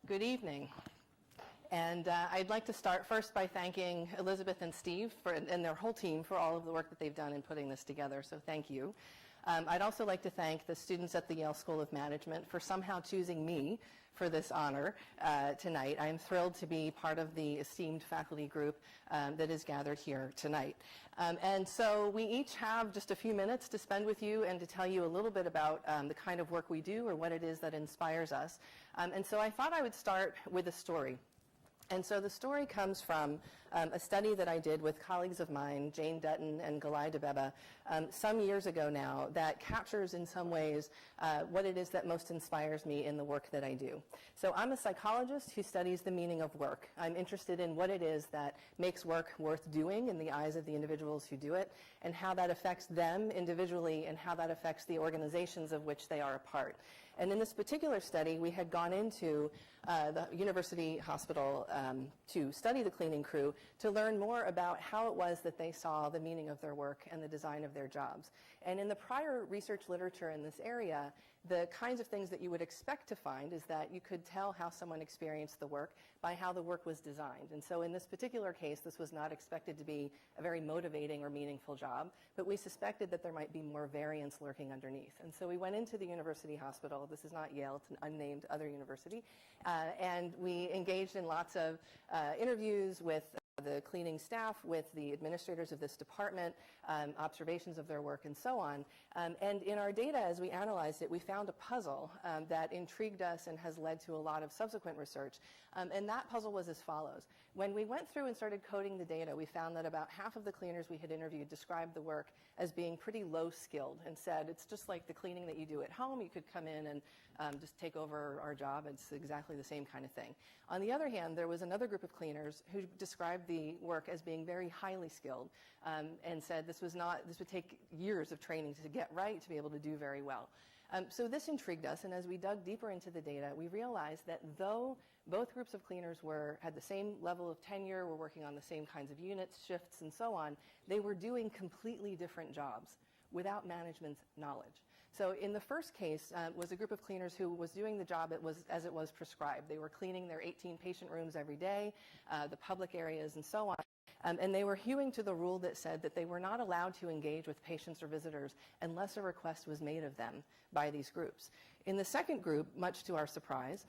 Good evening. And I'd like to start first by thanking Elizabeth and Steve and their whole team for all of the work that they've done in putting this together, so thank you. I'd also like to thank the students at the Yale School of Management for somehow choosing me for this honor tonight. I am thrilled to be part of the esteemed faculty group that is gathered here tonight. And so we each have just a few minutes to spend with you and to tell you a little bit about the kind of work we do or what it is that inspires us. And so I thought I would start with a story. And so the story comes from a study that I did with colleagues of mine, Jane Dutton and Galai Debeba, some years ago now, that captures in some ways what it is that most inspires me in the work that I do. So I'm a psychologist who studies the meaning of work. I'm interested in what it is that makes work worth doing in the eyes of the individuals who do it, and how that affects them individually and how that affects the organizations of which they are a part. And in this particular study, we had gone into the university hospital to study the cleaning crew to learn more about how it was that they saw the meaning of their work and the design of their jobs. And in the prior research literature in this area, the kinds of things that you would expect to find is that you could tell how someone experienced the work by how the work was designed. And so in this particular case, this was not expected to be a very motivating or meaningful job, but we suspected that there might be more variance lurking underneath. And so we went into the university hospital. This is not Yale, it's an unnamed other university. And we engaged in lots of interviews with the cleaning staff, with the administrators of this department, observations of their work, and so on. And in our data, as we analyzed it, we found a puzzle that intrigued us and has led to a lot of subsequent research. And that puzzle was as follows. When we went through and started coding the data, we found that about half of the cleaners we had interviewed described the work as being pretty low-skilled and said, it's just like the cleaning that you do at home. You could come in and just take over our job. It's exactly the same kind of thing. On the other hand, there was another group of cleaners who described the work as being very highly skilled and said this would take years of training to get right to be able to do very well. So this intrigued us, and as we dug deeper into the data, we realized that though both groups of cleaners had the same level of tenure, were working on the same kinds of units, shifts, and so on, they were doing completely different jobs without management's knowledge. So in the first case was a group of cleaners who was doing the job as it was prescribed. They were cleaning their 18 patient rooms every day, the public areas, and so on. And they were hewing to the rule that said that they were not allowed to engage with patients or visitors unless a request was made of them by these groups. In the second group, much to our surprise,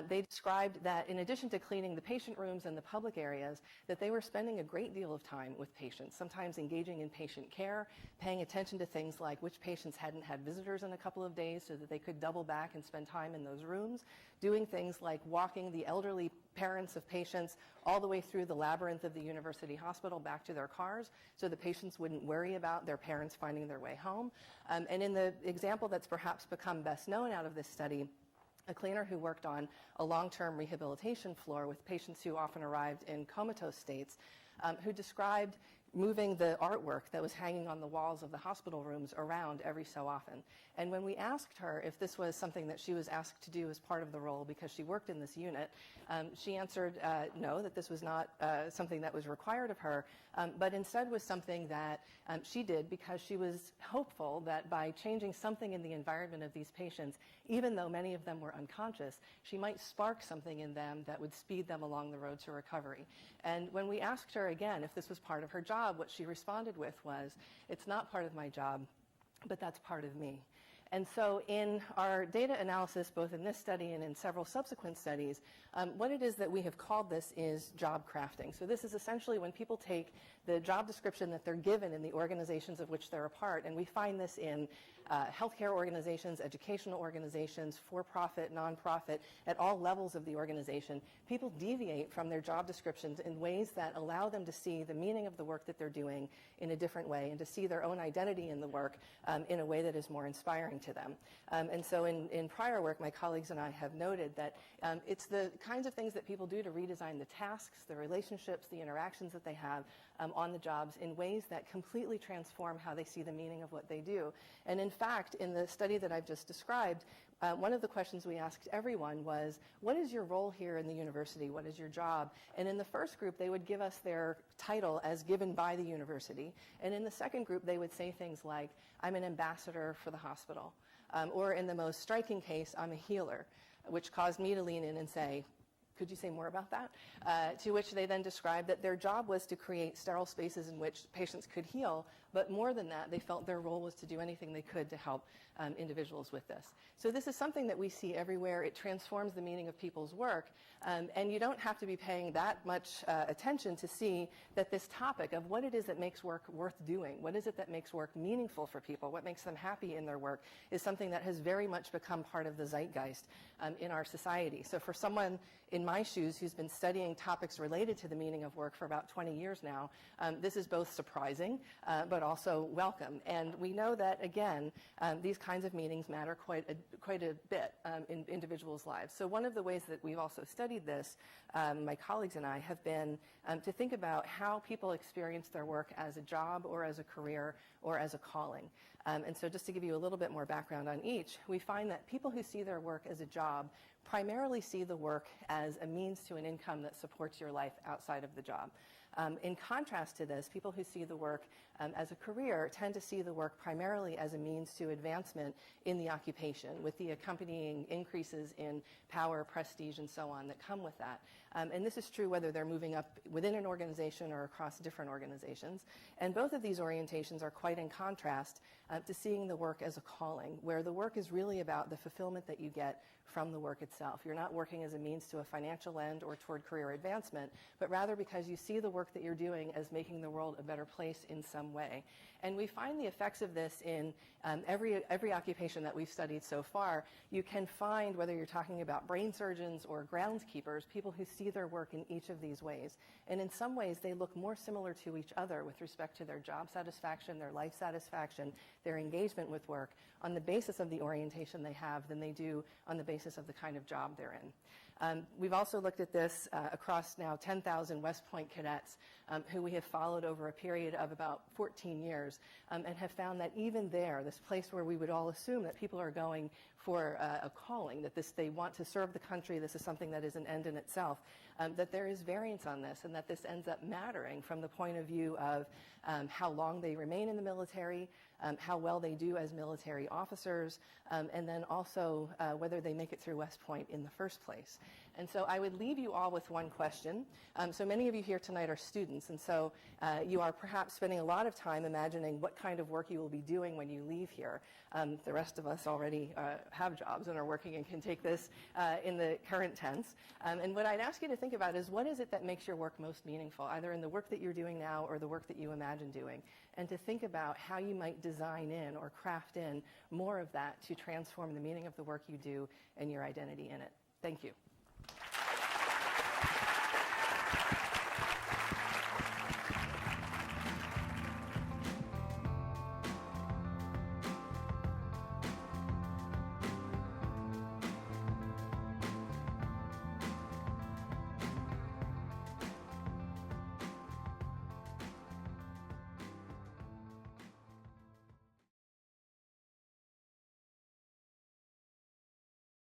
they described that in addition to cleaning the patient rooms and the public areas, that they were spending a great deal of time with patients, sometimes engaging in patient care, paying attention to things like which patients hadn't had visitors in a couple of days so that they could double back and spend time in those rooms, doing things like walking the elderly parents of patients all the way through the labyrinth of the university hospital back to their cars so the patients wouldn't worry about their parents finding their way home. And in the example that's perhaps become best known out of this study, a cleaner who worked on a long-term rehabilitation floor with patients who often arrived in comatose states, who described moving the artwork that was hanging on the walls of the hospital rooms around every so often. And when we asked her if this was something that she was asked to do as part of the role because she worked in this unit, she answered no, that this was not something that was required of her, but instead was something that she did because she was hopeful that by changing something in the environment of these patients, even though many of them were unconscious, she might spark something in them that would speed them along the road to recovery. And when we asked her again if this was part of her job, what she responded with was, it's not part of my job, but that's part of me. And so in our data analysis, both in this study and in several subsequent studies, what it is that we have called this is job crafting. So this is essentially when people take the job description that they're given in the organizations of which they're a part, and we find this in healthcare organizations, educational organizations, for-profit, non-profit, at all levels of the organization. People deviate from their job descriptions in ways that allow them to see the meaning of the work that they're doing in a different way and to see their own identity in the work in a way that is more inspiring to them. And so in prior work, my colleagues and I have noted that it's the kinds of things that people do to redesign the tasks, the relationships, the interactions that they have on the jobs in ways that completely transform how they see the meaning of what they do. And in fact, in the study that I've just described, one of the questions we asked everyone was, what is your role here in the university? What is your job? And in the first group, they would give us their title as given by the university. And in the second group, they would say things like, I'm an ambassador for the hospital. Or in the most striking case, I'm a healer, which caused me to lean in and say, could you say more about that? To which they then described that their job was to create sterile spaces in which patients could heal, but more than that, they felt their role was to do anything they could to help individuals with this. So this is something that we see everywhere. It transforms the meaning of people's work, and you don't have to be paying that much attention to see that this topic of what it is that makes work worth doing, what is it that makes work meaningful for people, what makes them happy in their work, is something that has very much become part of the zeitgeist in our society. So for someone in my shoes who's been studying topics related to the meaning of work for about 20 years now, this is both surprising but also welcome. And we know that, again, these kinds of meanings matter quite a bit in individuals' lives. So one of the ways that we've also studied this, my colleagues and I, have been to think about how people experience their work as a job or as a career or as a calling. And so just to give you a little bit more background on each, we find that people who see their work as a job primarily see the work as a means to an income that supports your life outside of the job. In contrast to this, people who see the work as a career tend to see the work primarily as a means to advancement in the occupation, with the accompanying increases in power, prestige, and so on that come with that. And this is true whether they're moving up within an organization or across different organizations. And both of these orientations are quite in contrast to seeing the work as a calling, where the work is really about the fulfillment that you get from the work itself. You're not working as a means to a financial end or toward career advancement, but rather because you see the work that you're doing as making the world a better place in some way. And we find the effects of this in every occupation that we've studied so far. You can find, whether you're talking about brain surgeons or groundskeepers, people who see their work in each of these ways. And in some ways, they look more similar to each other with respect to their job satisfaction, their life satisfaction, their engagement with work on the basis of the orientation they have than they do on the basis of the kind of job they're in. We've also looked at this across now 10,000 West Point cadets who we have followed over a period of about 14 years and have found that even there, this place where we would all assume that people are going for a calling, that they want to serve the country, this is something that is an end in itself, that there is variance on this and that this ends up mattering from the point of view of how long they remain in the military, how well they do as military officers, and then also whether they make it through West Point in the first place. And so I would leave you all with one question. So many of you here tonight are students, and so you are perhaps spending a lot of time imagining what kind of work you will be doing when you leave here. The rest of us already have jobs and are working and can take this in the current tense. And what I'd ask you to think about is, what is it that makes your work most meaningful, either in the work that you're doing now or the work that you imagine doing? And to think about how you might design in or craft in more of that to transform the meaning of the work you do and your identity in it. Thank you.